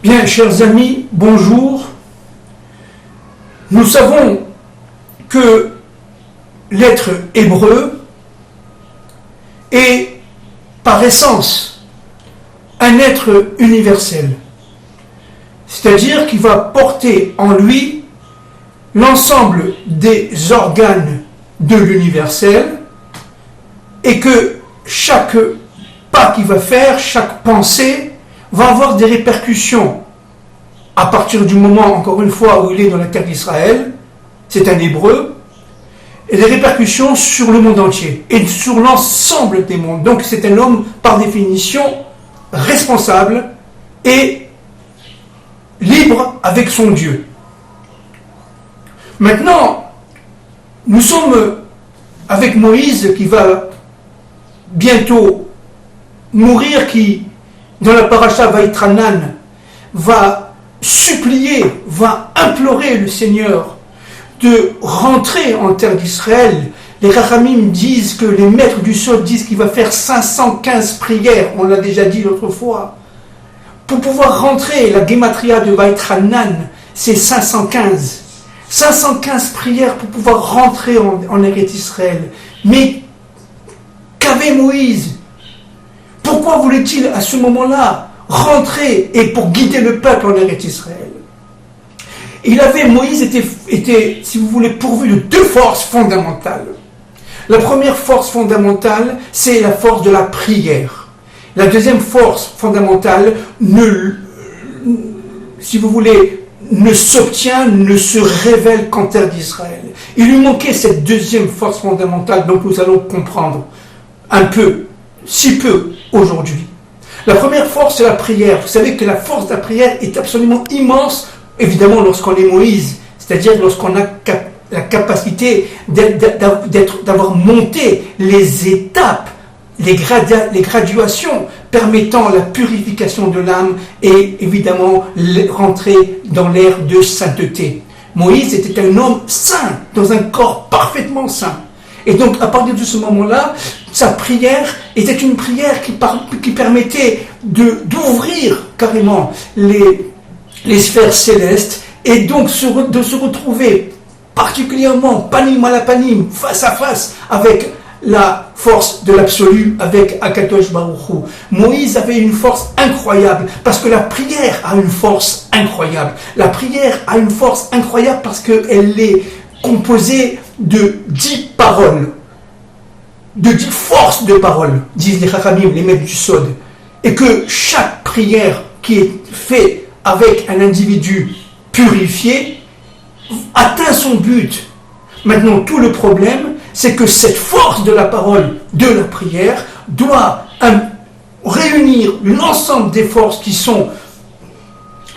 Bien, chers amis, bonjour. Nous savons que l'être hébreu est par essence un être universel, c'est-à-dire qu'il va porter en lui l'ensemble des organes de l'universel et que chaque pas qu'il va faire, chaque pensée va avoir des répercussions à partir du moment, encore une fois, où il est dans la terre d'Israël, c'est un hébreu, et des répercussions sur le monde entier et sur l'ensemble des mondes. Donc c'est un homme, par définition, responsable et libre avec son Dieu. Maintenant, nous sommes avec Moïse qui va bientôt mourir, qui, dans la paracha Vaïtranan, va supplier, va implorer le Seigneur de rentrer en terre d'Israël. Les Rachamim disent que les maîtres du Sod disent qu'il va faire 515 prières, on l'a déjà dit l'autre fois. Pour pouvoir rentrer, la Gematria de Vaïtranan, c'est 515. 515 prières pour pouvoir rentrer en Eretz Israël. Mais qu'avait Moïse? Pourquoi voulait-il à ce moment-là rentrer et pour guider le peuple en Eretz Israël? Moïse était, si vous voulez, pourvu de deux forces fondamentales. La première force fondamentale, c'est la force de la prière. La deuxième force fondamentale, si vous voulez, ne s'obtient, ne se révèle qu'en terre d'Israël. Il lui manquait cette deuxième force fondamentale, donc nous allons comprendre un peu, si peu, aujourd'hui. La première force, c'est la prière. Vous savez que la force de la prière est absolument immense, évidemment, lorsqu'on est Moïse, c'est-à-dire lorsqu'on a la capacité d'avoir monté les étapes, les graduations permettant la purification de l'âme et évidemment rentrer dans l'ère de sainteté. Moïse était un homme saint, dans un corps parfaitement saint. Et donc, à partir de ce moment-là, sa prière était une prière qui permettait d'ouvrir carrément les sphères célestes et donc de se retrouver particulièrement panim à la panim, face à face avec la force de l'absolu, avec Akadosh Baruch Hu. Moïse avait une force incroyable parce que la prière a une force incroyable. La prière a une force incroyable parce qu'elle est composée de 10 paroles, de 10 forces de paroles, disent les Chachamim, les maîtres du Sod, et que chaque prière qui est faite avec un individu purifié atteint son but. Maintenant, tout le problème, c'est que cette force de la parole, de la prière, doit réunir l'ensemble des forces qui sont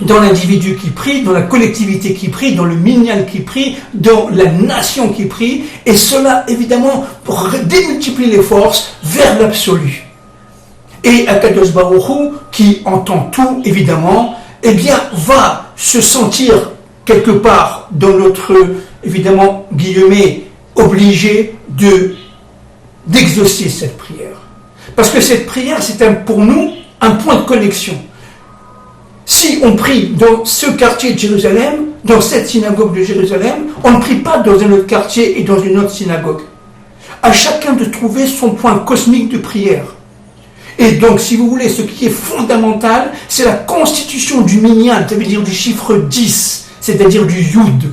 dans l'individu qui prie, dans la collectivité qui prie, dans le minyan qui prie, dans la nation qui prie, et cela, évidemment, pour démultiplier les forces vers l'absolu. Et Akadosh Baruch Hu, qui entend tout, évidemment, eh bien, va se sentir quelque part dans notre, évidemment, guillemets, obligé d'exaucer cette prière. Parce que cette prière, c'est pour nous un point de connexion. Si on prie dans ce quartier de Jérusalem, dans cette synagogue de Jérusalem, on ne prie pas dans un autre quartier et dans une autre synagogue. À chacun de trouver son point cosmique de prière. Et donc, si vous voulez, ce qui est fondamental, c'est la constitution du minyan, ça veut dire du chiffre 10, c'est-à-dire du Yud.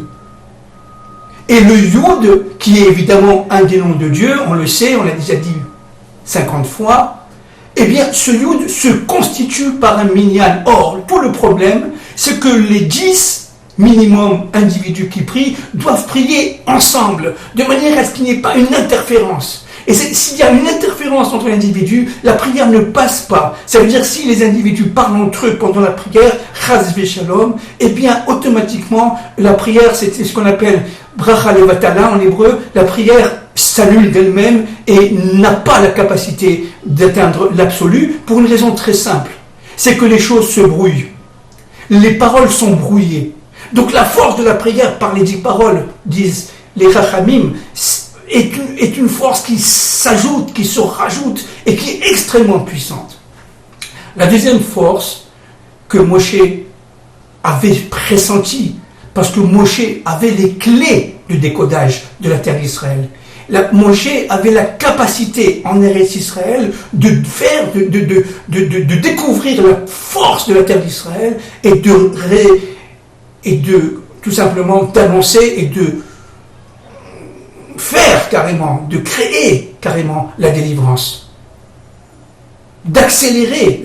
Et le Yud, qui est évidemment un des noms de Dieu, on le sait, on l'a déjà dit 50 fois, eh bien, ce Yud se constitue par un minyan. Or, tout le problème, c'est que les 10 minimum individus qui prient doivent prier ensemble, de manière à ce qu'il n'y ait pas une interférence. Et s'il y a une interférence entre les individus, la prière ne passe pas. Ça veut dire si les individus parlent entre eux pendant la prière, chas v'shalom, eh bien, automatiquement, la prière, c'est ce qu'on appelle bracha levatala en hébreu, la prière s'annule d'elle-même et n'a pas la capacité d'atteindre l'absolu pour une raison très simple. C'est que les choses se brouillent. Les paroles sont brouillées. Donc la force de la prière par les 10 paroles, disent les Chachamim, est une force qui s'ajoute, qui se rajoute et qui est extrêmement puissante. La deuxième force que Moshe avait pressenti, parce que Moshe avait les clés de décodage de la terre d'Israël. Moshe avait la capacité en Eretz Israël de découvrir la force de la terre d'Israël et de tout simplement d'annoncer et de faire carrément, de créer carrément la délivrance, d'accélérer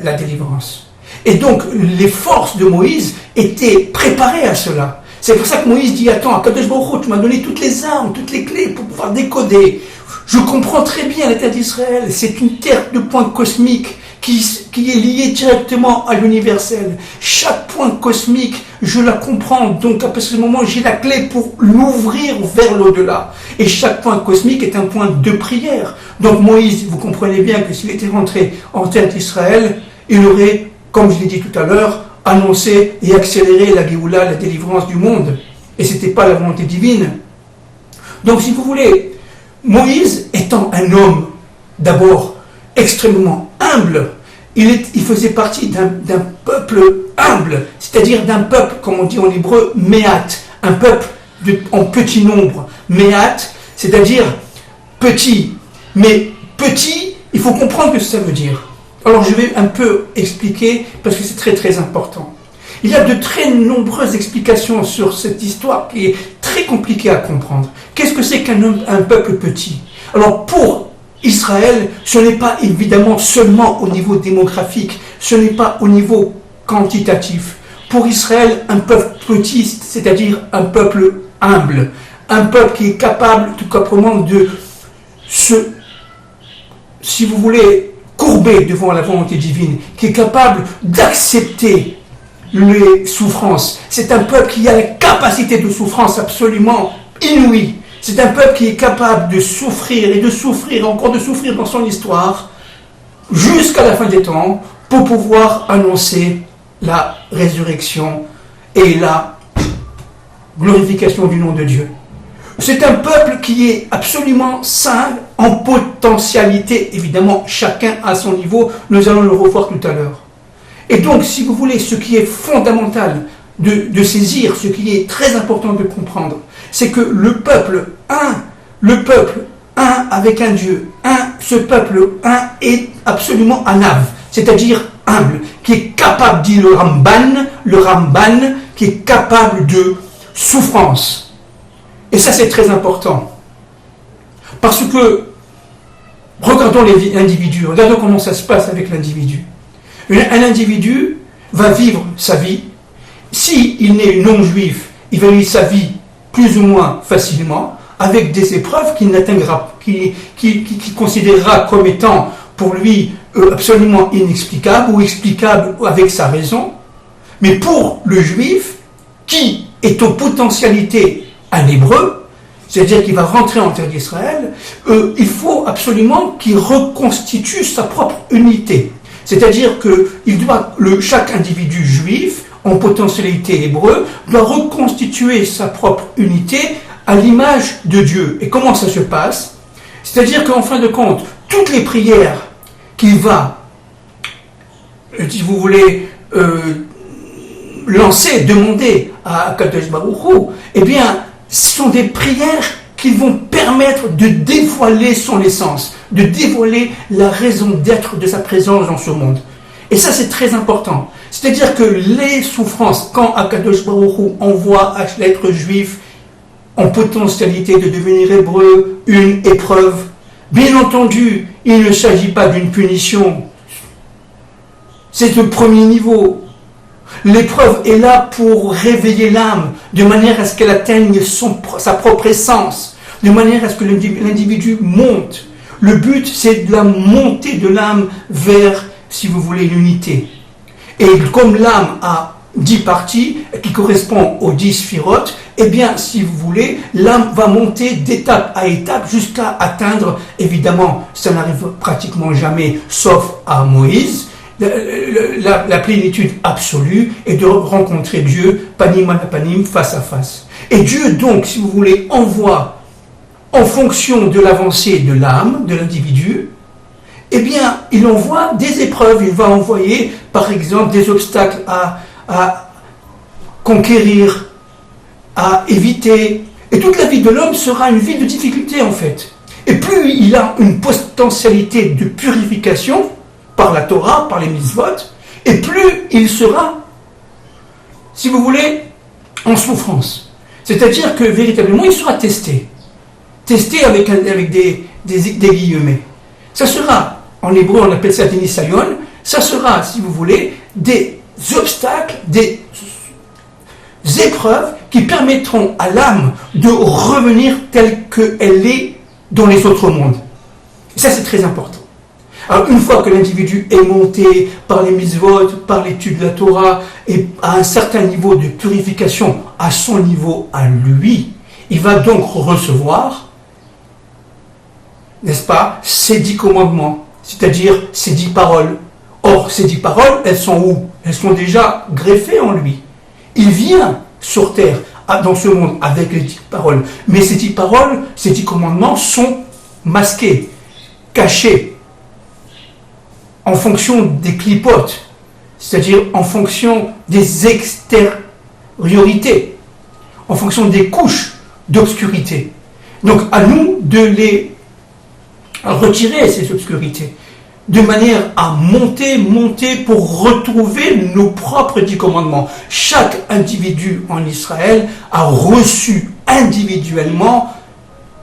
la délivrance. Et donc les forces de Moïse étaient préparées à cela. C'est pour ça que Moïse dit, attends, Akadosh Baruch Hu, tu m'as donné toutes les armes, toutes les clés pour pouvoir décoder. Je comprends très bien la terre d'Israël, c'est une terre de points cosmiques qui est liée directement à l'universel. Chaque point cosmique, je la comprends, donc à partir du moment où j'ai la clé pour l'ouvrir vers l'au-delà. Et chaque point cosmique est un point de prière. Donc Moïse, vous comprenez bien que s'il était rentré en terre d'Israël, il aurait, comme je l'ai dit tout à l'heure, annoncer et accélérer la Géoula, la délivrance du monde. Et ce n'était pas la volonté divine. Donc si vous voulez, Moïse étant un homme d'abord extrêmement humble, il faisait partie d'un peuple humble, c'est-à-dire d'un peuple, comme on dit en hébreu, méat, un peuple en petit nombre. Méat, c'est-à-dire petit. Mais petit, il faut comprendre ce que ça veut dire. Alors je vais un peu expliquer, parce que c'est très très important. Il y a de très nombreuses explications sur cette histoire qui est très compliquée à comprendre. Qu'est-ce que c'est qu'un peuple petit? Alors pour Israël, ce n'est pas évidemment seulement au niveau démographique, ce n'est pas au niveau quantitatif. Pour Israël, un peuple petit, c'est-à-dire un peuple humble, un peuple qui est capable tout simplement de si vous voulez, courbé devant la volonté divine, qui est capable d'accepter les souffrances. C'est un peuple qui a la capacité de souffrance absolument inouïe. C'est un peuple qui est capable de souffrir et de souffrir, encore de souffrir dans son histoire, jusqu'à la fin des temps, pour pouvoir annoncer la résurrection et la glorification du nom de Dieu. C'est un peuple qui est absolument saint, en potentialité, évidemment, chacun à son niveau, nous allons le revoir tout à l'heure. Et donc, si vous voulez, ce qui est fondamental de saisir, ce qui est très important de comprendre, c'est que le peuple un avec un Dieu, ce peuple un est absolument anav, c'est-à-dire humble, qui est capable, dit le Ramban, qui est capable de souffrance. Et ça, c'est très important. Parce que, regardons l'individu, regardons comment ça se passe avec l'individu. Un individu va vivre sa vie. S'il n'est non-juif, il va vivre sa vie plus ou moins facilement, avec des épreuves qu'il n'atteindra, qu'il considérera comme étant pour lui absolument inexplicables ou explicables avec sa raison. Mais pour le juif, qui est aux potentialités un hébreu, c'est-à-dire qu'il va rentrer en terre d'Israël, il faut absolument qu'il reconstitue sa propre unité. C'est-à-dire que chaque individu juif, en potentialité hébreu, doit reconstituer sa propre unité à l'image de Dieu. Et comment ça se passe? C'est-à-dire qu'en fin de compte, toutes les prières qu'il va, si vous voulez, demander à Kadosh Baruch Hu, eh bien, ce sont des prières qui vont permettre de dévoiler son essence, de dévoiler la raison d'être de sa présence dans ce monde. Et ça, c'est très important. C'est-à-dire que les souffrances, quand Akadosh Baruch Hu envoie à l'être juif en potentialité de devenir hébreu une épreuve, bien entendu, il ne s'agit pas d'une punition. C'est le premier niveau. L'épreuve est là pour réveiller l'âme, de manière à ce qu'elle atteigne sa propre essence, de manière à ce que l'individu monte. Le but, c'est de la montée de l'âme vers, si vous voulez, l'unité. Et comme l'âme a 10 parties, qui correspondent aux 10 sphirotes, eh bien, si vous voulez, l'âme va monter d'étape à étape jusqu'à atteindre, évidemment, ça n'arrive pratiquement jamais, sauf à Moïse, la plénitude absolue est de rencontrer Dieu, panim à panim, face à face. Et Dieu, donc, si vous voulez, envoie, en fonction de l'avancée de l'âme, de l'individu, eh bien, il envoie des épreuves. Il va envoyer, par exemple, des obstacles à conquérir, à éviter. Et toute la vie de l'homme sera une vie de difficulté en fait. Et plus il a une potentialité de purification par la Torah, par les mitzvot, et plus il sera, si vous voulez, en souffrance. C'est-à-dire que véritablement il sera testé. Testé avec des guillemets. Ça sera, en hébreu on appelle ça des nisayon, ça sera, si vous voulez, des obstacles, des épreuves qui permettront à l'âme de revenir telle qu'elle est dans les autres mondes. Et ça, c'est très important. Alors, une fois que l'individu est monté par les mitzvot, par l'étude de la Torah, et à un certain niveau de purification, à son niveau à lui, il va donc recevoir, n'est-ce pas, ces 10 commandements, c'est-à-dire ces 10 paroles. Or, ces 10 paroles, elles sont où? Elles sont déjà greffées en lui. Il vient sur terre, dans ce monde, avec les 10 paroles. Mais ces 10 paroles, ces 10 commandements sont masqués, cachés, en fonction des clipotes, c'est-à-dire en fonction des extériorités, en fonction des couches d'obscurité. Donc, à nous de les retirer, ces obscurités, de manière à monter pour retrouver nos propres 10 commandements. Chaque individu en Israël a reçu individuellement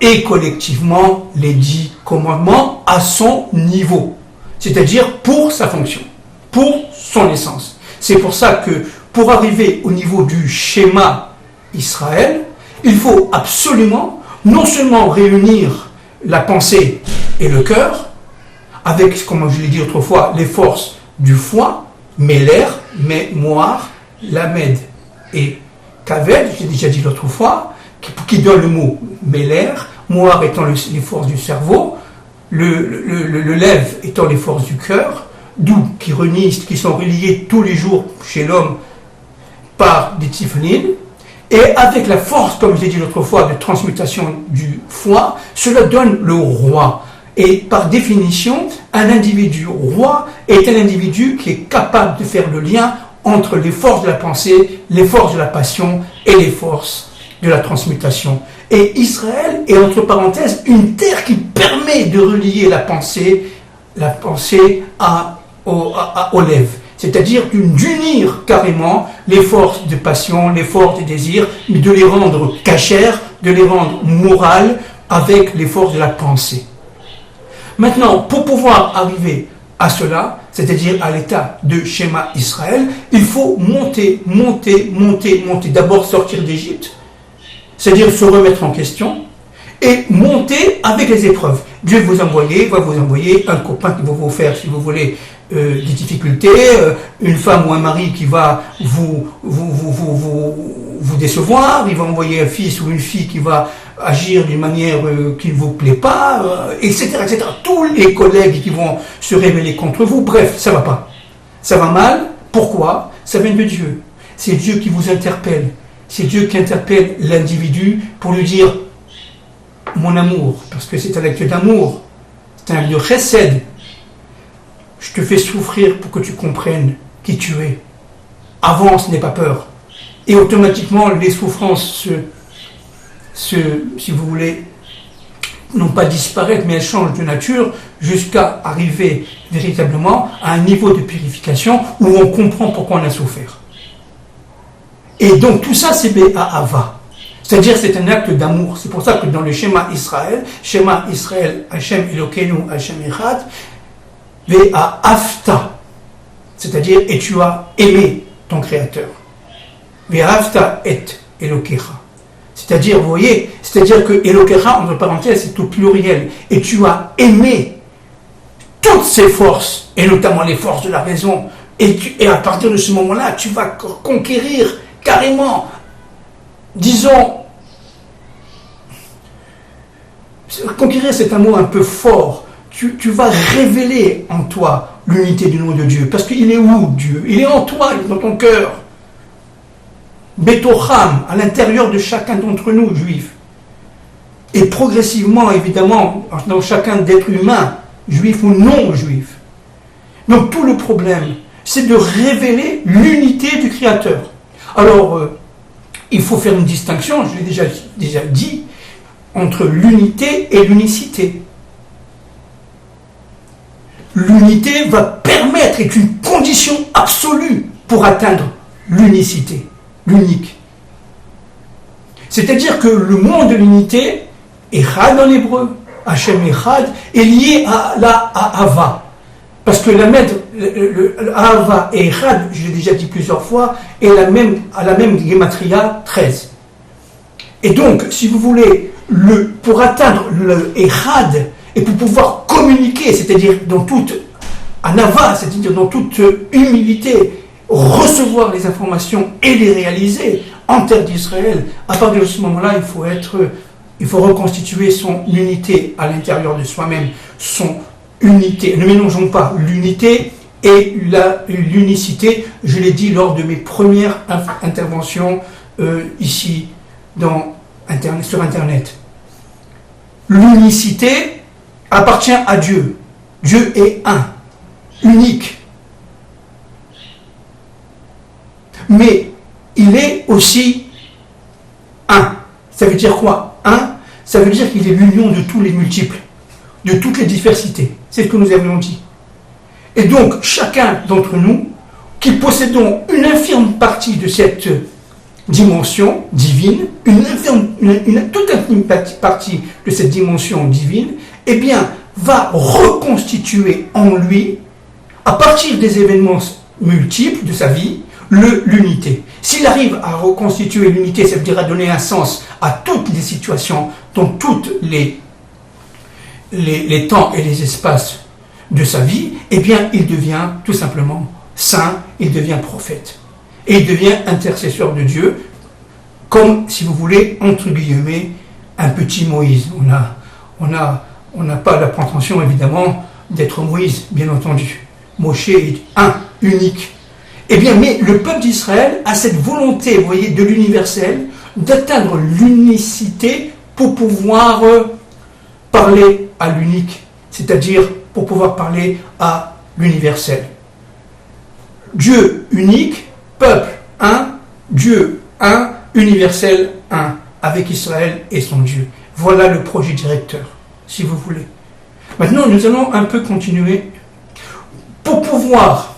et collectivement les 10 commandements à son niveau, c'est-à-dire pour sa fonction, pour son essence. C'est pour ça que pour arriver au niveau du schéma Israël, il faut absolument non seulement réunir la pensée et le cœur, avec, comme je l'ai dit autrefois, les forces du foie, Meler, Moar, Lamed et Kaved, j'ai déjà dit l'autre fois, qui donne le mot Meler, Moar étant les forces du cerveau, le lève étant les forces du cœur, d'où qui sont reliées tous les jours chez l'homme par des tiflin, et avec la force, comme je l'ai dit l'autre fois, de transmutation du foie, cela donne le roi. Et par définition, un individu roi est un individu qui est capable de faire le lien entre les forces de la pensée, les forces de la passion et les forces de la transmutation. Et Israël est, entre parenthèses, une terre qui permet de relier la pensée aux lèvres. C'est-à-dire d'unir carrément les forces de passion, les forces de désir, mais de les rendre cachères, de les rendre morales avec les forces de la pensée. Maintenant, pour pouvoir arriver à cela, c'est-à-dire à l'état de schéma Israël, il faut monter. D'abord sortir d'Égypte, c'est-à-dire se remettre en question, et monter avec les épreuves. Dieu va vous envoyer un copain qui va vous faire, si vous voulez, des difficultés, une femme ou un mari qui va vous décevoir, il va envoyer un fils ou une fille qui va agir d'une manière qui ne vous plaît pas, etc., etc. Tous les collègues qui vont se révéler contre vous, bref, ça va pas. Ça va mal. Pourquoi? Ça vient de Dieu. C'est Dieu qui vous interpelle. C'est Dieu qui interpelle l'individu pour lui dire mon amour, parce que c'est un acte d'amour, c'est un acte de chesed. Je te fais souffrir pour que tu comprennes qui tu es. Avance, n'aie pas peur. Et automatiquement, les souffrances si vous voulez, non pas disparaître, mais elles changent de nature jusqu'à arriver véritablement à un niveau de purification où on comprend pourquoi on a souffert. Et donc tout ça, c'est Be'ahava. C'est-à-dire c'est un acte d'amour. C'est pour ça que dans le schéma Israël, Hashem Elokeinu, Hashem Echad, Ve'ahavta, c'est-à-dire et tu as aimé ton Créateur. Ve'ahavta et Elokecha. C'est-à-dire, vous voyez, c'est-à-dire que Elokecha, entre parenthèses, c'est au pluriel. Et tu as aimé toutes ces forces, et notamment les forces de la raison. Et à partir de ce moment-là, tu vas conquérir carrément, disons, conquérir c'est un mot un peu fort. Tu vas révéler en toi l'unité du nom de Dieu. Parce qu'il est où, Dieu? Il est en toi, il est dans ton cœur. Betocham, à l'intérieur de chacun d'entre nous, juifs. Et progressivement, évidemment, dans chacun d'être humain, juif ou non juif. Donc tout le problème, c'est de révéler l'unité du Créateur. Alors, il faut faire une distinction, je l'ai déjà dit, entre l'unité et l'unicité. L'unité va permettre, est une condition absolue pour atteindre l'unicité, l'unique. C'est-à-dire que le monde de l'unité, Echad en hébreu, Hachem Echad, est lié à la Ahava. Parce que le Ahava et Echad, je l'ai déjà dit plusieurs fois, est à la même gematria 13. Et donc, si vous voulez, pour atteindre le Echad, et pour pouvoir communiquer, c'est-à-dire dans toute anava, c'est-à-dire dans toute humilité, recevoir les informations et les réaliser en terre d'Israël, à partir de ce moment-là, il faut reconstituer son unité à l'intérieur de soi-même, son unité. Ne mélangeons pas l'unité et l'unicité. Je l'ai dit lors de mes premières interventions ici sur Internet. L'unicité appartient à Dieu. Dieu est un, unique. Mais il est aussi un. Ça veut dire quoi? Un, ça veut dire qu'il est l'union de tous les multiples, de toutes les diversités. C'est ce que nous avions dit. Et donc, chacun d'entre nous, qui possédons une infime partie de cette dimension divine, toute infime partie de cette dimension divine, eh bien, va reconstituer en lui, à partir des événements multiples de sa vie, l'unité. S'il arrive à reconstituer l'unité, ça veut dire à donner un sens à toutes les situations, dans tous les temps et les espaces de sa vie, eh bien, il devient tout simplement saint, il devient prophète. Et il devient intercesseur de Dieu, comme, si vous voulez, entre guillemets, un petit Moïse. On n'a pas la prétention, évidemment, d'être Moïse, bien entendu. Moshe est un, unique. Eh bien, mais le peuple d'Israël a cette volonté, vous voyez, de l'universel, d'atteindre l'unicité pour pouvoir parler à l'unique, c'est-à-dire pour pouvoir parler à l'universel. Dieu unique, peuple un, Dieu un, universel un, avec Israël et son Dieu. Voilà le projet directeur, si vous voulez. Maintenant, nous allons un peu continuer. Pour pouvoir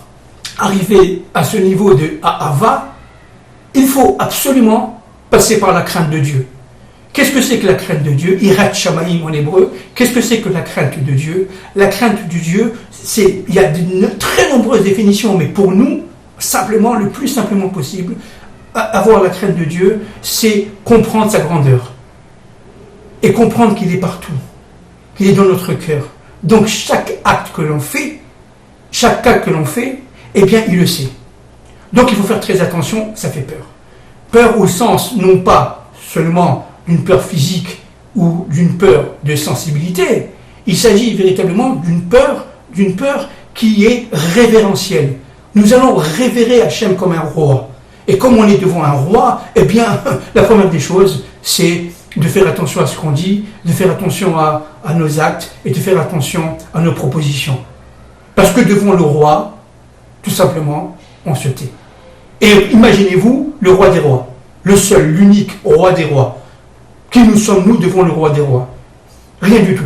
arriver à ce niveau de Ahava, il faut absolument passer par la crainte de Dieu. Qu'est-ce que c'est que la crainte de Dieu? Irat Shamaim en hébreu. Qu'est-ce que c'est que la crainte de Dieu? La crainte de Dieu, il y a de très nombreuses définitions, mais pour nous, simplement, le plus simplement possible, avoir la crainte de Dieu, c'est comprendre sa grandeur. Et comprendre qu'il est partout, qu'il est dans notre cœur. Donc chaque acte que l'on fait, eh bien, il le sait. Donc il faut faire très attention, ça fait peur. Peur au sens, non pas seulement d'une peur physique ou d'une peur de sensibilité, il s'agit véritablement d'une peur qui est révérentielle. Nous allons révérer Hachem comme un roi. Et comme on est devant un roi, eh bien, la première des choses, c'est de faire attention à ce qu'on dit, de faire attention à nos actes et de faire attention à nos propositions. Parce que devant le roi, tout simplement, on se tait. Et imaginez-vous le roi des rois, le seul, l'unique roi des rois. Qui nous sommes-nous devant le roi des rois? Rien du tout.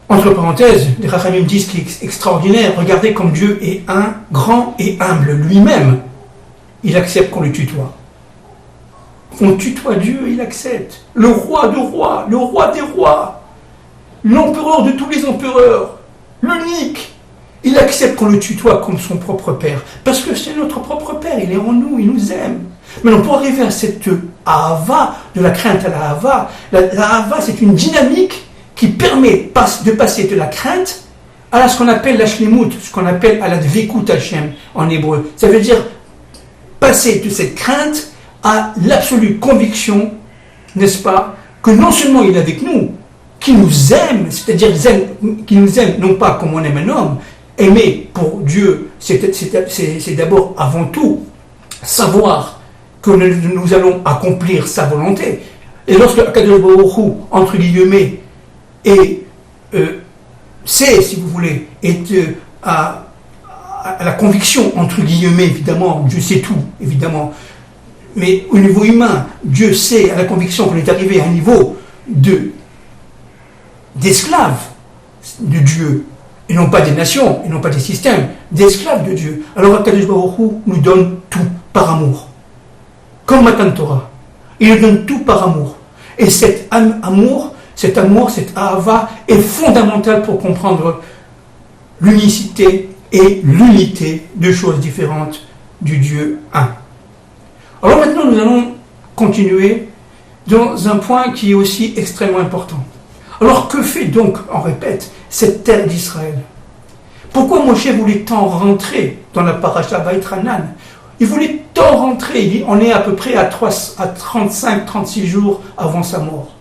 Entre parenthèses, les Rachamim disent qu'il est extraordinaire. Regardez comme Dieu est un, grand et humble lui-même. Il accepte qu'on le tutoie. On tutoie Dieu, il accepte. Le roi de rois, le roi des rois, l'empereur de tous les empereurs, l'unique. Il accepte qu'on le tutoie comme son propre père. Parce que c'est notre propre père, il est en nous, il nous aime. Maintenant, pour arriver à cette ahava, de la crainte à la ahava, la ahava, c'est une dynamique qui permet de passer de la crainte à ce qu'on appelle la shlemut, ce qu'on appelle à la dvekut Hashem en hébreu. Ça veut dire passer de cette crainte à l'absolue conviction, n'est-ce pas, que non seulement il est avec nous, qui nous aime, c'est-à-dire qui nous aime non pas comme on aime un homme, aimer pour Dieu, c'est d'abord avant tout savoir que nous allons accomplir sa volonté. Et lorsque Akadosh Baruch Hu, entre guillemets, c'est, si vous voulez, a à la conviction, entre guillemets, évidemment, Dieu sait tout, évidemment. Mais au niveau humain, Dieu sait à la conviction qu'on est arrivé à un niveau d'esclaves de Dieu, et non pas des nations, et non pas des systèmes, d'esclaves de Dieu. Alors Akadosh Baruch Hu nous donne tout par amour. Comme Matan Torah. Il nous donne tout par amour. Et cet amour, cette ahava est fondamental pour comprendre l'unicité et l'unité de choses différentes du Dieu un. Alors maintenant, nous allons continuer dans un point qui est aussi extrêmement important. Alors que fait donc, on répète, cette terre d'Israël? Pourquoi Moshe voulait tant rentrer dans la paracha Vaïtranan? Il voulait tant rentrer, on est à peu près à 35-36 jours avant sa mort.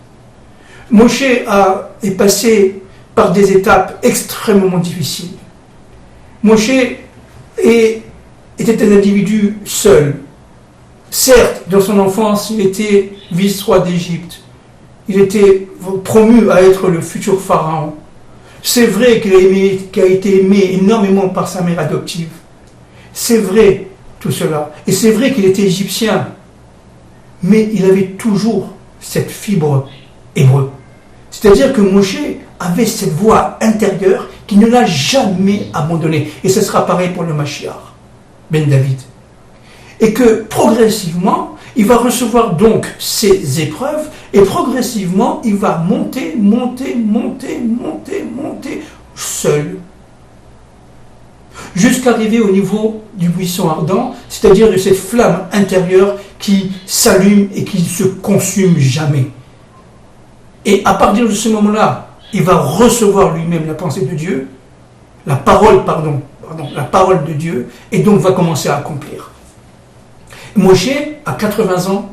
Moshe est passé par des étapes extrêmement difficiles. Moshe était un individu seul. Certes, dans son enfance, il était vice-roi d'Égypte. Il était promu à être le futur pharaon. C'est vrai qu'il a été aimé énormément par sa mère adoptive. C'est vrai tout cela. Et c'est vrai qu'il était égyptien. Mais il avait toujours cette fibre hébreu. C'est-à-dire que Moshe avait cette voix intérieure qui ne l'a jamais abandonné. Et ce sera pareil pour le Mashiach, Ben David. Et que progressivement, il va recevoir donc ces épreuves et progressivement, il va monter seul. Jusqu'à arriver au niveau du buisson ardent, c'est-à-dire de cette flamme intérieure qui s'allume et qui ne se consume jamais. Et à partir de ce moment-là, il va recevoir lui-même la pensée de Dieu, la parole de Dieu, et donc va commencer à accomplir. Moshe, à 80 ans,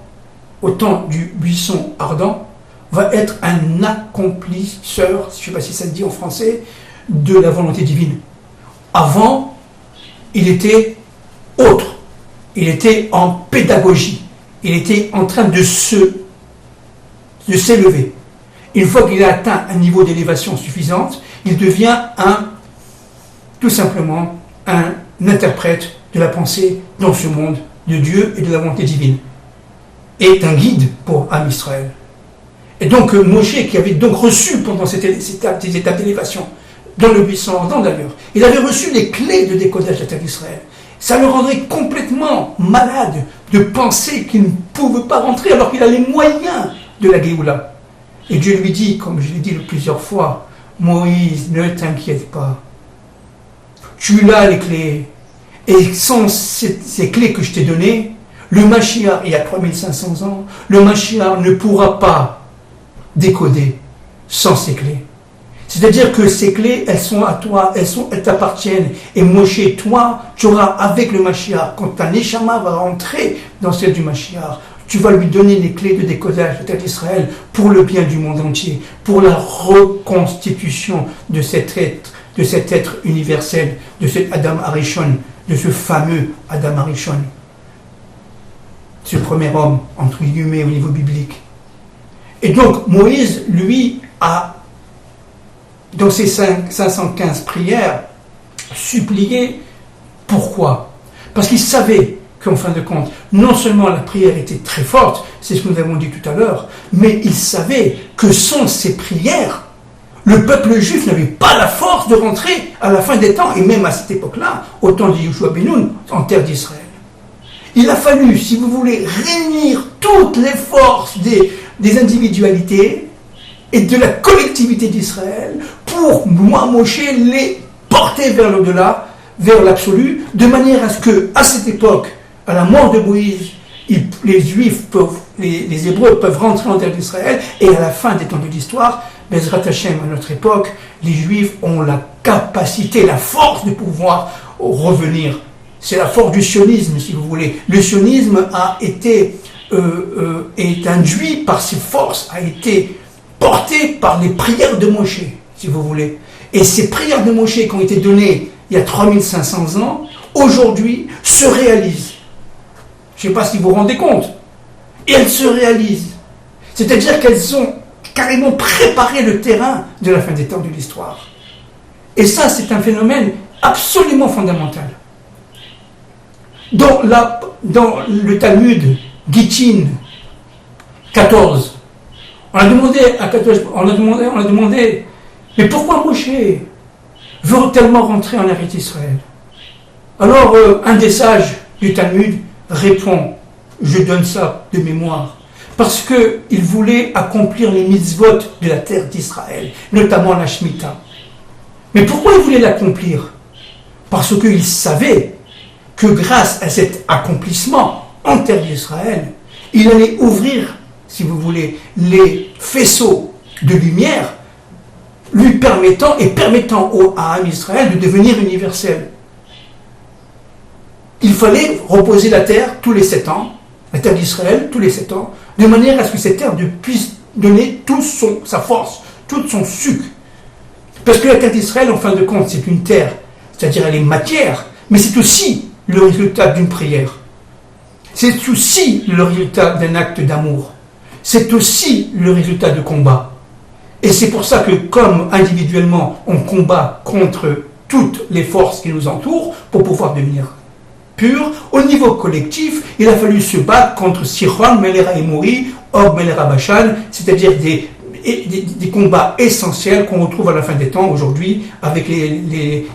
au temps du buisson ardent, va être un accomplisseur, je ne sais pas si ça se dit en français, de la volonté divine. Avant, il était autre. Il était en pédagogie. Il était en train de s'élever. Une fois qu'il a atteint un niveau d'élévation suffisante, il devient tout simplement un interprète de la pensée dans ce monde de Dieu et de la volonté divine. Et un guide pour Am Israël. Et donc Moshe, qui avait donc reçu pendant ces étapes d'élévation, dans le buisson ardent d'ailleurs, il avait reçu les clés de décodage de la terre d'Israël. Ça le rendrait complètement malade de penser qu'il ne pouvait pas rentrer alors qu'il a les moyens de la Géoula. Et Dieu lui dit, comme je l'ai dit plusieurs fois, Moïse, ne t'inquiète pas. Tu as les clés. Et sans ces clés que je t'ai données, le Mashiach, il y a 3500 ans, le Mashiach ne pourra pas décoder sans ces clés. C'est-à-dire que ces clés, elles sont à toi, elles t'appartiennent. Et Moshe, toi, tu auras avec le Mashiach, quand ta Neshama va rentrer dans celle du Mashiach, tu vas lui donner les clés de décodage de la terre d'Israël pour le bien du monde entier, pour la reconstitution de cet être universel, de cet Adam Arishon, de ce fameux Adam Arishon, ce premier homme, entre guillemets, au niveau biblique. Et donc, Moïse, lui, a, dans ses 515 prières, supplié. Pourquoi? Parce qu'il savait qu'en fin de compte, non seulement la prière était très forte, c'est ce que nous avons dit tout à l'heure, mais il savait que sans ces prières, le peuple juif n'avait pas la force de rentrer à la fin des temps, et même à cette époque-là, au temps de Yoshua ben Nun, en terre d'Israël. Il a fallu, si vous voulez, réunir toutes les forces des individualités et de la collectivité d'Israël pour, moi, Moshe, les porter vers l'au-delà, vers l'absolu, de manière à ce que, à cette époque, à la mort de Moïse, les Juifs les Hébreux peuvent rentrer en terre d'Israël, et à la fin des temps de l'histoire, Bezrat Hashem, à notre époque, les Juifs ont la capacité, la force de pouvoir revenir. C'est la force du sionisme, si vous voulez. Le sionisme est induit par ses forces, a été porté par les prières de Moshe, si vous voulez. Et ces prières de Moshe qui ont été données il y a 3500 ans, aujourd'hui, se réalisent. Je ne sais pas si vous vous rendez compte. Et elles se réalisent. C'est-à-dire qu'elles ont carrément préparé le terrain de la fin des temps de l'histoire. Et ça, c'est un phénomène absolument fondamental. Dans le Talmud, Gittin 14, on a demandé, mais pourquoi Moshe veut tellement rentrer en Eretz Israël? Alors, un des sages du Talmud répond, je donne ça de mémoire, parce qu'il voulait accomplir les mitzvot de la terre d'Israël, notamment la Shemitah. Mais pourquoi il voulait l'accomplir? Parce qu'il savait que grâce à cet accomplissement en terre d'Israël, il allait ouvrir, si vous voulez, les faisceaux de lumière, lui permettant à Israël de devenir universel. Il fallait reposer la terre tous les 7 ans, la terre d'Israël tous les 7 ans, de manière à ce que cette terre puisse donner toute sa force, tout son sucre. Parce que la terre d'Israël, en fin de compte, c'est une terre, c'est-à-dire elle est matière, mais c'est aussi le résultat d'une prière. C'est aussi le résultat d'un acte d'amour. C'est aussi le résultat de combat. Et c'est pour ça que, comme individuellement, on combat contre toutes les forces qui nous entourent pour pouvoir devenir pur, au niveau collectif, il a fallu se battre contre Sihon, Melech Emouri, Og, Melech Bashan, c'est-à-dire des combats essentiels qu'on retrouve à la fin des temps aujourd'hui avec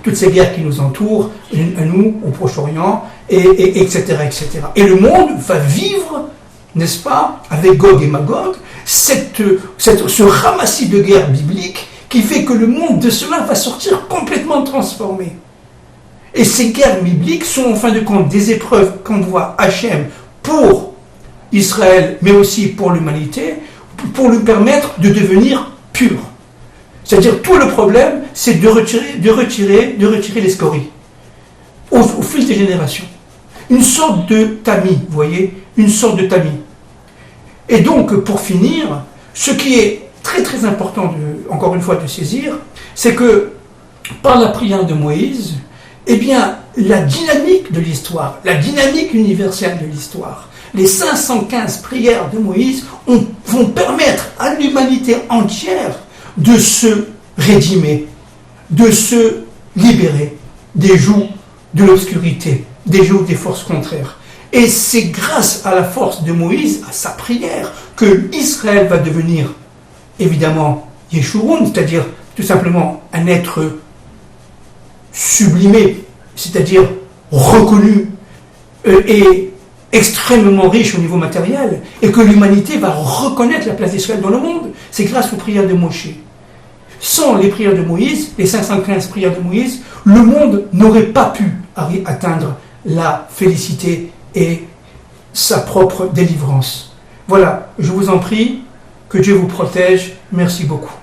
toutes ces guerres qui nous entourent, à nous, au Proche-Orient, etc., etc. Et le monde va vivre, n'est-ce pas, avec Gog et Magog, ce ramassis de guerres bibliques qui fait que le monde de cela va sortir complètement transformé. Et ces guerres bibliques sont en fin de compte des épreuves qu'envoie Hachem pour Israël, mais aussi pour l'humanité, pour lui permettre de devenir pur. C'est-à-dire tout le problème, c'est de retirer les scories au fil des générations. Une sorte de tamis, vous voyez, une sorte de tamis. Et donc, pour finir, ce qui est très très important, encore une fois, de saisir, c'est que par la prière de Moïse, eh bien, la dynamique de l'histoire, la dynamique universelle de l'histoire, les 515 prières de Moïse vont permettre à l'humanité entière de se rédimer, de se libérer des jougs de l'obscurité, des jougs des forces contraires. Et c'est grâce à la force de Moïse, à sa prière, que Israël va devenir, évidemment, Yeshurun, c'est-à-dire tout simplement un être sublimé, c'est-à-dire reconnu et extrêmement riche au niveau matériel, et que l'humanité va reconnaître la place d'Israël dans le monde. C'est grâce aux prières de Moshe. Sans les prières de Moïse, les 515 prières de Moïse, le monde n'aurait pas pu atteindre la félicité et sa propre délivrance. Voilà, je vous en prie, que Dieu vous protège. Merci beaucoup.